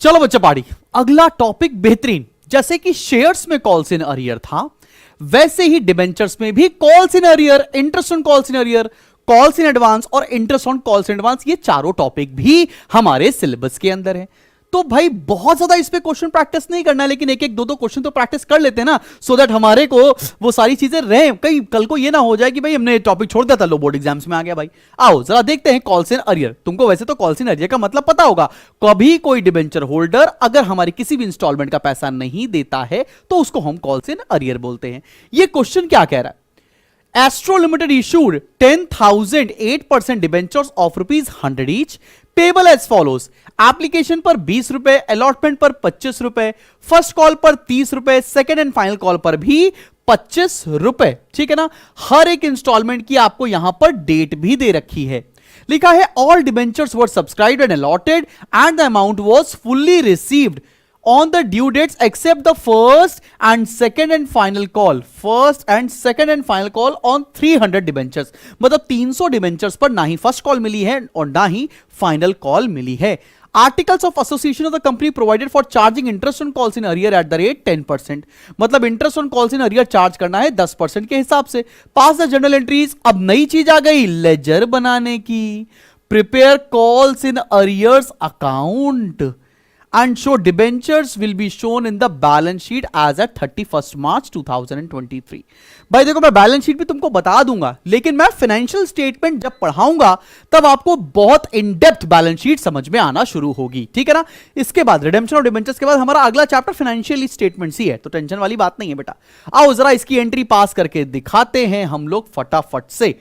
चलो बच्चा पाड़ी, अगला टॉपिक बेहतरीन। जैसे कि शेयर्स में कॉल्स इन अरियर था, वैसे ही डिबेंचर्स में भी calls in arrear, interest on calls in arrear, calls in advance और interest on calls in advance, ये चारों टॉपिक भी हमारे सिलेबस के अंदर है। तो भाई बहुत ज्यादा इस पे क्वेश्चन प्रैक्टिस नहीं करना है, लेकिन एक एक दो दो क्वेश्चन तो प्रैक्टिस कर लेते हैं ना, सो दैट हमारे को वो सारी चीजें रहे। कहीं कल को ये ना हो जाए कि भाई हमने टॉपिक छोड़ दिया था, लो बोर्ड एग्जाम्स में आ गया भाई। आओ जरा देखते हैं कॉल्स इन अरियर। तुमको वैसे तो कॉल्स इन अरियर का मतलब पता होगा, कभी कोई डिबेंचर होल्डर अगर हमारी किसी भी इंस्टॉलमेंट का पैसा नहीं देता है तो उसको हम कॉल्स इन अरियर बोलते हैं। ये क्वेश्चन क्या कह रहा है? Astro Limited issued 10,000 8% debentures of ₹100 each, payable as follows: application पर 20 रुपए, अलॉटमेंट पर 25 रुपए, फर्स्ट कॉल पर 30 रुपए, सेकेंड एंड फाइनल कॉल पर भी 25 रुपए। ठीक है ना। हर एक इंस्टॉलमेंट की आपको यहां पर डेट भी दे रखी है। लिखा है all debentures were subscribed and allotted and the amount was fully received on the due dates except the first and second and final call on 300 debentures। मतलब 300 debentures पर ना ही फर्स्ट कॉल मिली है और ना ही फाइनल कॉल मिली है। Articles of association of the company provided for charging interest on calls in arrear at the rate 10%। मतलब interest on calls in arrear charge करना है 10% के हिसाब से। पास द जर्नल एंट्रीज। अब नई चीज आ गई लेजर बनाने की। Prepare calls in arrears account and show debentures will be shown in the balance sheet as at 31st March 2023। भाई देखो मैं बैलेंस शीट भी तुमको बता दूंगा, लेकिन मैं फाइनेंशियल स्टेटमेंट जब पढ़ाऊंगा तब आपको बहुत इन डेप्थ बैलेंस शीट समझ में आना शुरू होगी। ठीक है ना। इसके बाद रिडेम्पशन और डिबेंचर्स के बाद हमारा अगला चैप्टर फाइनेंशियल स्टेटमेंट्स ही है, तो टेंशन वाली बात नहीं है बेटा। आओ जरा इसकी एंट्री पास करके दिखाते हैं हम लोग फटाफट से।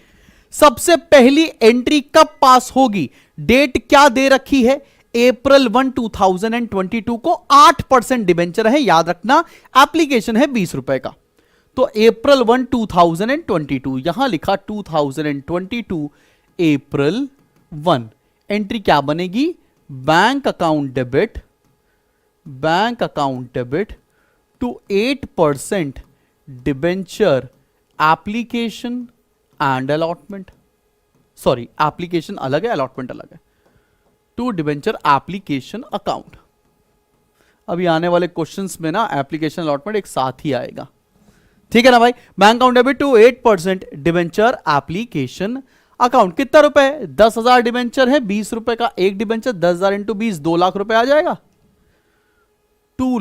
सबसे पहली एंट्री कब पास होगी? डेट क्या दे रखी है? April 1, 2022 को 8% डिबेंचर है, याद रखना। एप्लीकेशन है 20 रुपए का। तो April 1, 2022, यहां लिखा 2022 April 1। एंट्री क्या बनेगी? Bank account debit to 8% debenture application and allotment. Sorry, application अलग है, अलॉटमेंट अलग है। To debenture application account. अभी आने वाले क्वेश्चंस में ना एप्लीकेशन अलॉटमेंट एक साथ ही आएगा। ठीक है ना भाई। Bank account debit to 8% debenture application account. कितना रुपए? 10,000 डिबेंचर है, 20 रुपए का एक डिबेंचर, 10,000 इंटू 20 2 लाख रुपए आ जाएगा। 2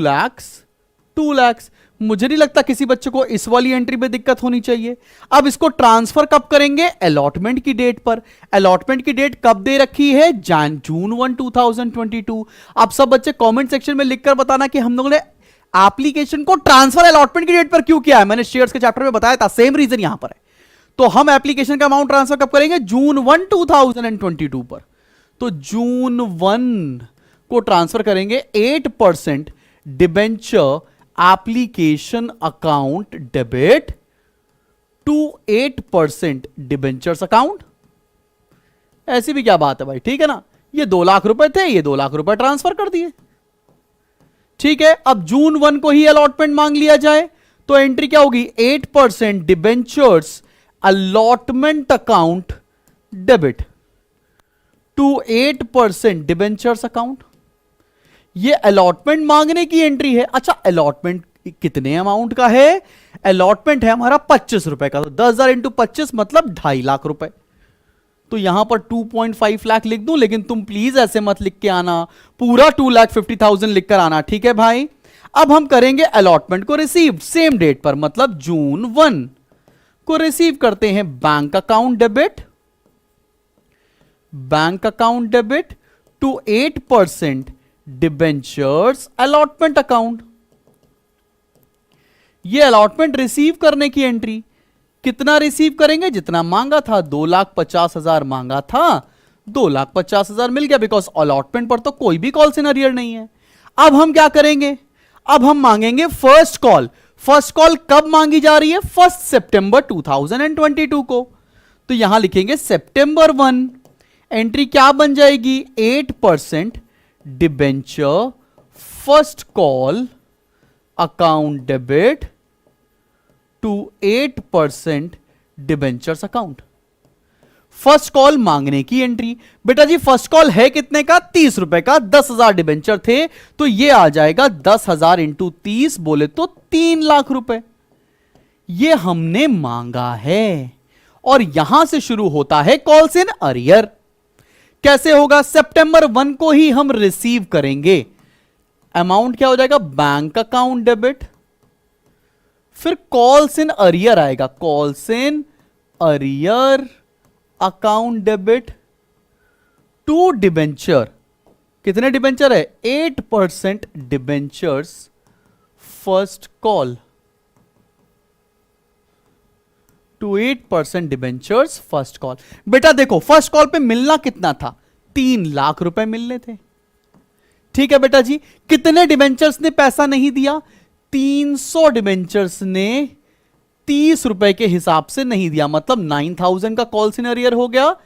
लाख। मुझे नहीं लगता किसी बच्चे को इस वाली एंट्री में दिक्कत होनी चाहिए। अब इसको ट्रांसफर कब करेंगे? अलॉटमेंट की डेट पर। अलॉटमेंट की डेट कब दे रखी है? जून 1, 2022। अब सब बच्चे कमेंट सेक्शन में लिखकर बताना कि हम लोगों ने एप्लीकेशन को ट्रांसफर अलॉटमेंट की डेट पर क्यों किया है। मैंने शेयर्स के चैप्टर में बताया था, सेम रीजन यहां पर है। तो हम एप्लीकेशन का अमाउंट ट्रांसफर कब करेंगे? जून 1, 2022 पर। तो जून 1 को ट्रांसफर करेंगे 8% debenture application account debit to 8% debentures account. ऐसी भी क्या बात है भाई। ठीक है ना। ये 2 लाख रुपए थे, ये 2 लाख रुपए ट्रांसफर कर दिए। ठीक है। अब जून 1 को ही अलॉटमेंट मांग लिया जाए तो एंट्री क्या होगी? 8% debentures allotment account debit to 8% debentures account. ये अलॉटमेंट मांगने की एंट्री है। अच्छा, अलॉटमेंट कितने अमाउंट का है? अलॉटमेंट है हमारा 25 रुपए का। तो 10,000 इंटू 25 मतलब 2.5 लाख रुपए। तो यहां पर 2.5 लाख लिख दूं, लेकिन तुम प्लीज ऐसे मत लिख के आना, पूरा 2,50,000 लिखकर आना। ठीक है भाई। अब हम करेंगे अलॉटमेंट को रिसीव सेम डेट पर, मतलब जून 1 को रिसीव करते हैं। Bank account debit to 8% debentures allotment account. ये अलॉटमेंट रिसीव करने की एंट्री। कितना रिसीव करेंगे? जितना मांगा था, 2,50,000 मांगा था, 2,50,000 मिल गया, बिकॉज अलॉटमेंट पर तो कोई भी कॉल इन अरियर नहीं है। अब हम क्या करेंगे? अब हम मांगेंगे फर्स्ट कॉल। फर्स्ट कॉल कब मांगी जा रही है? 1 सितंबर 2022 को। तो यहां लिखेंगे सितंबर 1। एंट्री क्या बन जाएगी? 8% debenture first call account debit to 8% debentures account. First call मांगने की एंट्री। बेटा जी फर्स्ट कॉल है कितने का, 30 रुपए का, 10,000 डिबेंचर थे, तो ये आ जाएगा 10,000 इंटू 30, बोले तो 3 लाख रुपए ये हमने मांगा है। और यहां से शुरू होता है कॉल्स इन अरियर। कैसे होगा, सितंबर 1 को ही हम रिसीव करेंगे। अमाउंट क्या हो जाएगा, बैंक अकाउंट डेबिट, फिर कॉल्स इन अरियर आएगा, calls in arrear account debit to debenture. कितने डिबेंचर है, 8% debentures first call to 8% debentures first call. बेटा देखो फर्स्ट कॉल पे मिलना कितना था, 3 लाख रुपए मिलने थे। ठीक है बेटा जी, कितने डिबेंचर्स ने पैसा नहीं दिया, 300 डिबेंचर्स ने 30 रुपए के हिसाब से नहीं दिया, मतलब 9,000 का कॉल इन अरियर हो गया।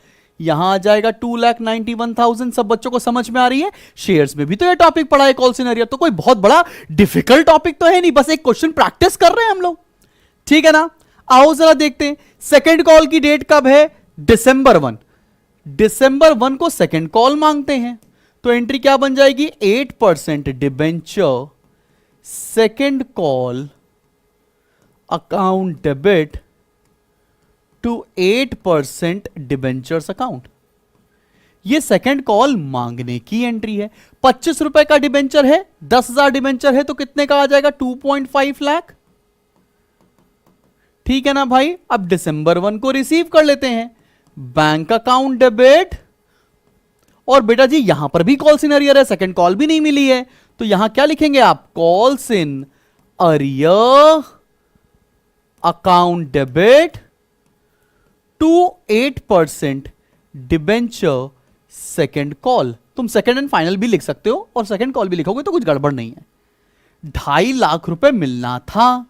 यहां आ जाएगा 2,91,000। सब बच्चों को समझ में आ रही है। शेयर्स में भी तो ये टॉपिक पढ़ा है कॉल इन अरियर, तो कोई बहुत बड़ा डिफिकल्ट टॉपिक तो है नहीं, बस एक क्वेश्चन प्रैक्टिस कर रहे हैं हम लोग। ठीक है ना, आओ जरा देखते हैं सेकेंड कॉल की डेट कब है, December 1। December 1 को सेकेंड कॉल मांगते हैं, तो एंट्री क्या बन जाएगी, 8% debenture second call account debit to 8% debentures account. ये सेकेंड कॉल मांगने की एंट्री है। 25 रुपए का डिबेंचर है, 10,000 डिबेंचर है, तो कितने का आ जाएगा, 2.5 लाख। ठीक है ना भाई, अब December 1 को रिसीव कर लेते हैं, बैंक अकाउंट डेबिट। और बेटा जी यहां पर भी कॉल्स इन अरियर है, सेकंड कॉल भी नहीं मिली है, तो यहां क्या लिखेंगे आप, calls in arrear account debit to 8% debenture second call. तुम सेकंड एंड फाइनल भी लिख सकते हो, और सेकंड कॉल भी लिखोगे तो कुछ गड़बड़ नहीं है। 2.5 लाख रुपए मिलना था।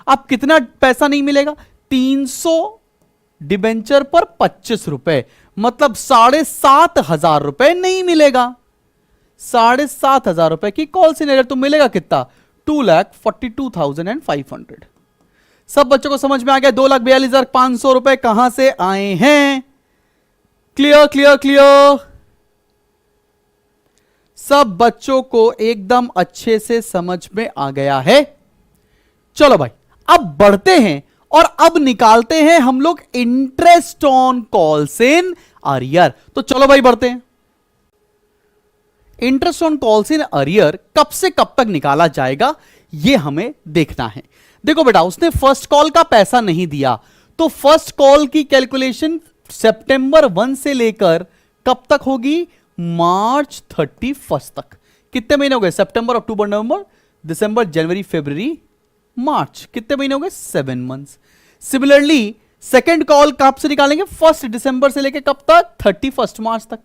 अब कितना पैसा नहीं मिलेगा, 300 डिबेंचर पर 25 रुपए, मतलब 7,500 रुपए नहीं मिलेगा। 7,500 रुपए की कॉल इन अरियर तो मिलेगा कितना, 2,42,500। सब बच्चों को समझ में आ गया, 2,42,500 रुपए कहां से आए हैं। क्लियर क्लियर क्लियर, सब बच्चों को एकदम अच्छे से समझ में आ गया है। चलो भाई अब बढ़ते हैं और अब निकालते हैं हम लोग interest on calls in arrear. तो चलो भाई बढ़ते हैं। Interest on calls in arrear कब से कब तक निकाला जाएगा ये हमें देखना है। देखो बेटा उसने फर्स्ट कॉल का पैसा नहीं दिया, तो फर्स्ट कॉल की कैलकुलेशन सितंबर 1 से लेकर कब तक होगी, मार्च 31 तक। कितने महीने हो गए, सितंबर, अक्टूबर, नवंबर, दिसंबर, जनवरी, फरवरी, मार्च। कितने महीने हो गए, 7 मंथ्स। सिमिलरली सेकेंड कॉल कब से निकालेंगे, 1 दिसंबर से लेकर कब तक, 31 मार्च तक।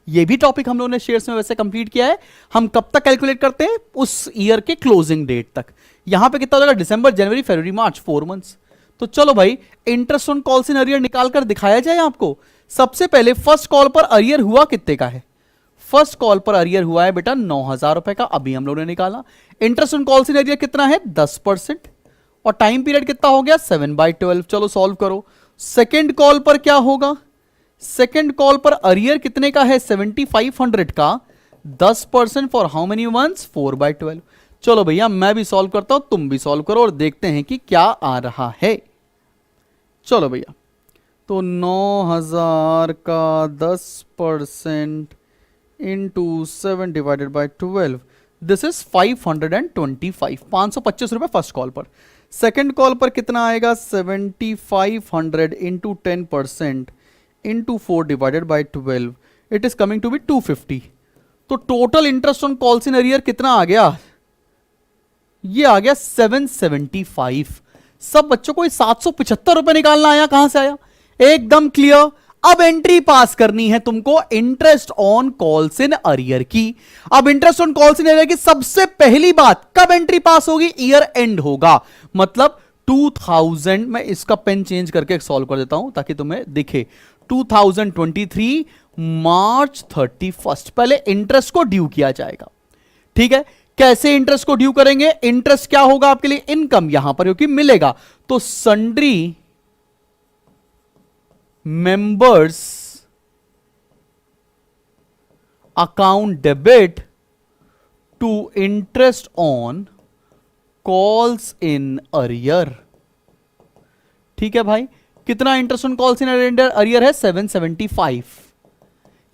ये भी टॉपिक हम लोगों ने शेयर्स में वैसे कंप्लीट किया है। हम कब तक कैलकुलेट करते हैं, उस ईयर के क्लोजिंग डेट तक। यहां पे कितना हो जाएगा, दिसंबर, जनवरी, फरवरी, मार्च, 4 मंथ्स। तो चलो भाई interest on calls in arrear निकालकर दिखाया जाए आपको। सबसे पहले फर्स्ट कॉल पर अरियर हुआ कितने का है, फर्स्ट कॉल पर अरियर हुआ है बेटा 9,000 रुपए का, अभी हम लोगों ने निकाला। Interest on calls in arrear कितना है, 10%, और टाइम पीरियड कितना हो गया, 7/12। चलो सॉल्व करो। सेकेंड कॉल पर क्या होगा, सेकेंड कॉल पर अरियर कितने का है, 7,500 का, 10% फॉर हाउ मेनी मंथ्स, 4/12। चलो भैया मैं भी सॉल्व करता हूं, तुम भी सॉल्व करो और देखते हैं कि क्या आ रहा है। चलो भैया, तो 9,000 का 10% इंटू 7/12, दिस इज 525, 525 रुपए फर्स्ट कॉल पर। सेकेंड कॉल पर कितना आएगा, 7,500 into 10% into 4/12, it is coming to be 250। तो total interest on calls in arrear कितना आ गया, ये आ गया 775। सब बच्चों को 775 रुपए निकालना आया, कहां से आया, एकदम क्लियर। अब एंट्री पास करनी है तुमको interest on calls in arrear की। अब interest on calls in arrear की सबसे पहली बात कब एंट्री पास होगी, ईयर एंड होगा, मतलब 2000। मैं इसका पेन चेंज करके सॉल्व कर देता हूं ताकि तुम्हें दिखे। 2023 मार्च 31 पहले इंटरेस्ट को ड्यू किया जाएगा। ठीक है, कैसे इंटरेस्ट को ड्यू करेंगे, इंटरेस्ट क्या होगा आपके लिए, इनकम यहां पर क्योंकि मिलेगा, तो sundry members account debit to interest on calls in arrear. ठीक है भाई, कितना interest on calls in arrear है? 775.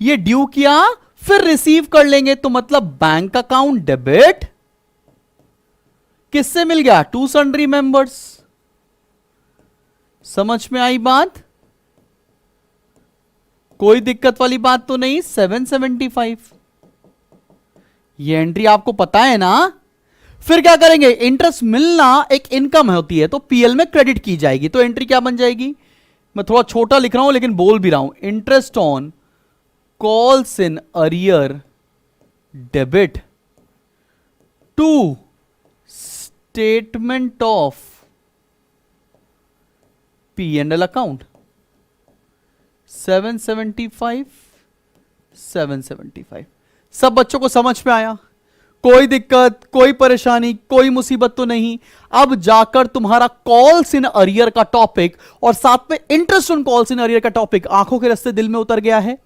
ये ड्यू किया फिर रिसीव कर लेंगे, तो मतलब बैंक अकाउंट डेबिट किससे मिल गया? To sundry members. समझ में आई बात? कोई दिक्कत वाली बात तो नहीं. 775 ये एंट्री आपको पता है ना. फिर क्या करेंगे? इंटरेस्ट मिलना एक इनकम होती है, तो पीएल में क्रेडिट की जाएगी. तो एंट्री क्या बन जाएगी? मैं थोड़ा छोटा लिख रहा हूं लेकिन बोल भी रहा हूं. Interest on calls in arrear debit to statement of P and L account. 775 775. सब बच्चों को समझ में आया? कोई दिक्कत, कोई परेशानी, कोई मुसीबत तो नहीं? अब जाकर तुम्हारा कॉल्स इन अरियर का टॉपिक और साथ में interest on calls in arrear का टॉपिक आंखों के रास्ते दिल में उतर गया है.